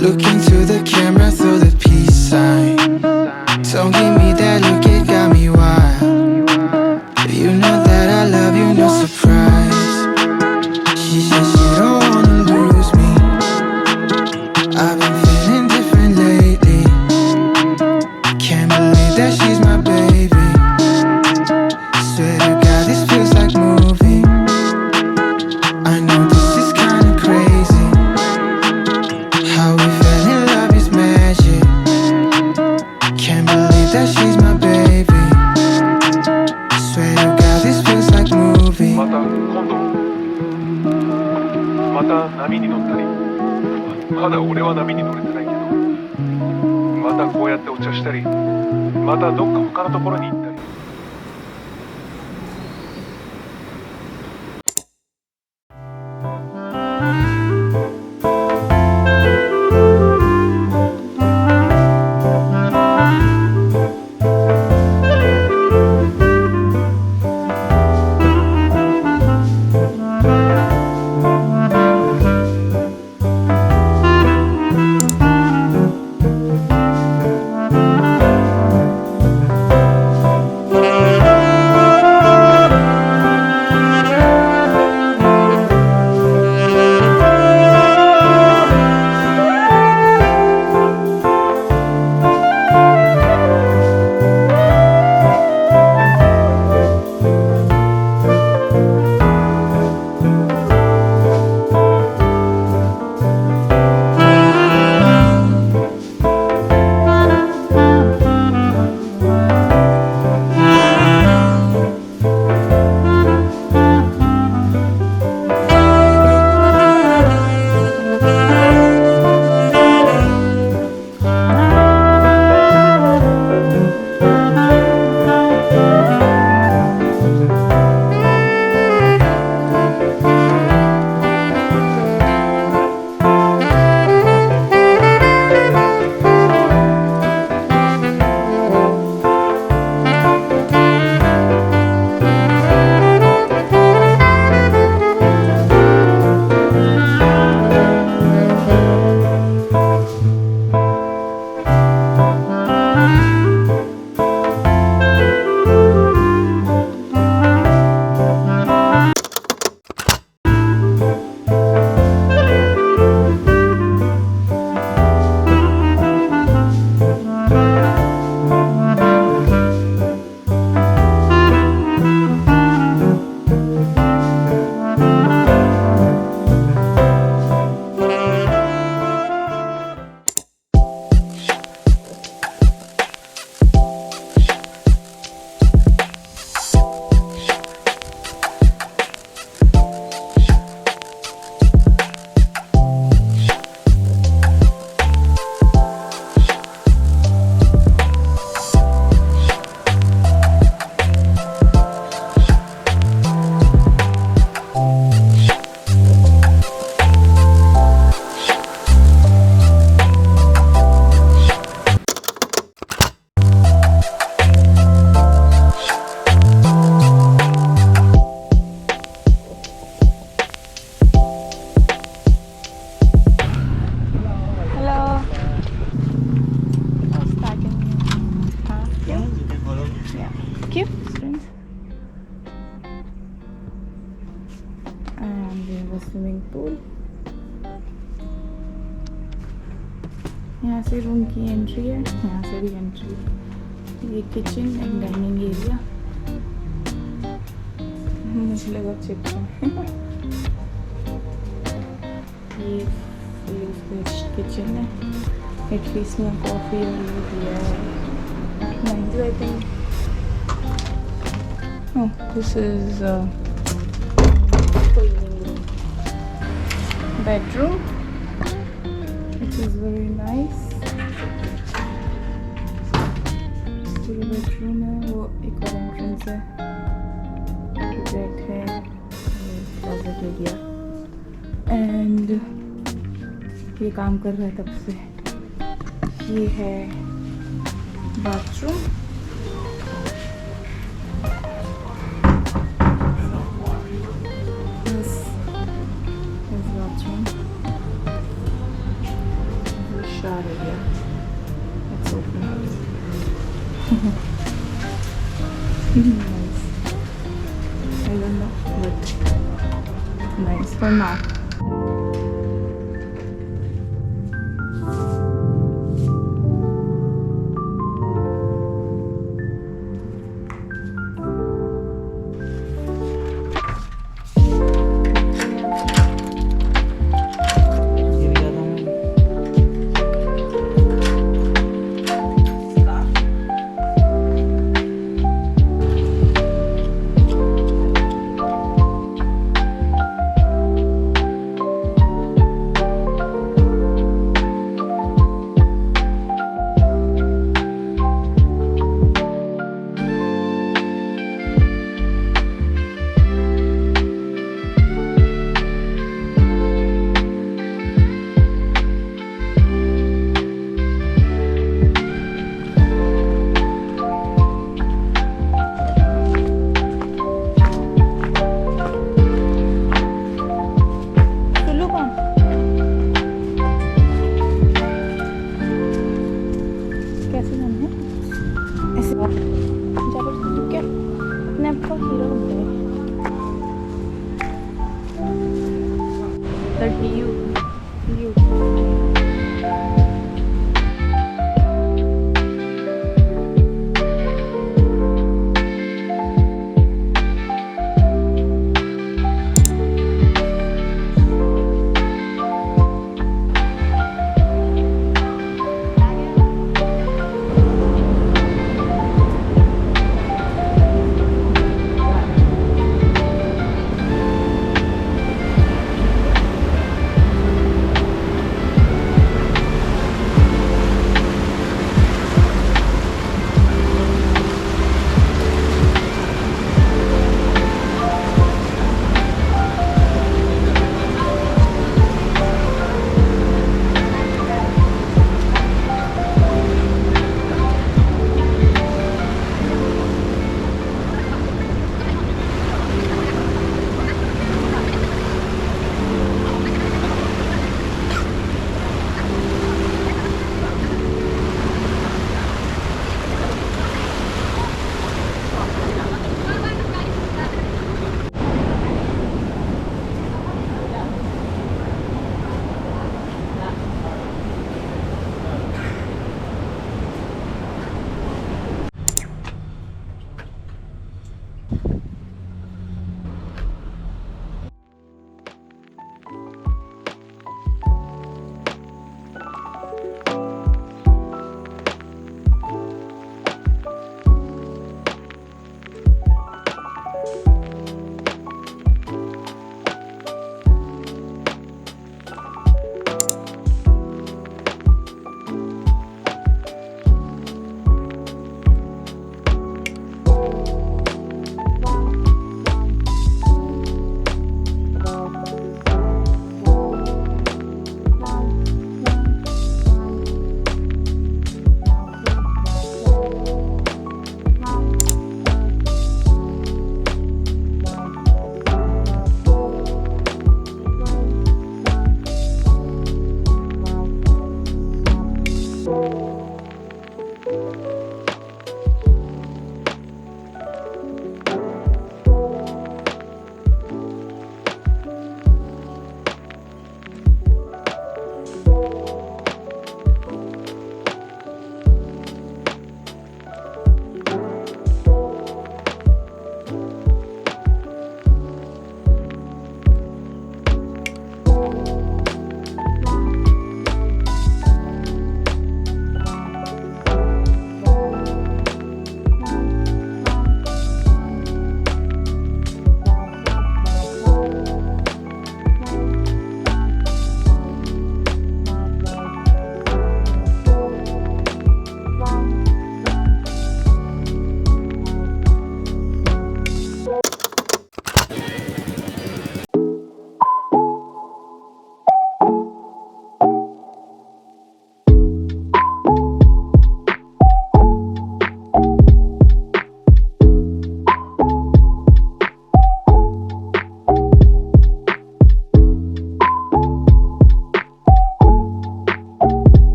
Look into the camera, throw the peace sign. Don't give me that look, it got me wild. You know that I love you, no surprise. She says she don't wanna lose me. I've been feeling different lately. Can't believe that she's my baby. Swear to God, this feels like movie. I know this is kinda crazy. How we fell in love is magic. Can't believe that she's my baby. Swear to God, this feels like movie. また今度また波に乗ったり、まだ俺は波に乗れてないけど、またこうやってお茶したり、またどっか他のところに行ったり。स्विमिंग pool. यहाँ से room की entry है, यहाँ से भी entry है। ये किचन एंड डाइनिंग एरिया। मुझे लगा चिप्स ये किचन है। एटलीस्ट में कॉफ़ी और ये दिया है। Nice I think. Oh, this is bedroom, which is very nice. पूरा bedroom है, वो एक और entrance है, bed है, closet area, and ये काम कर रहा है तब से। ये है bathroom। shot of you. Let's open it. Nice. I don't know, but nice for now.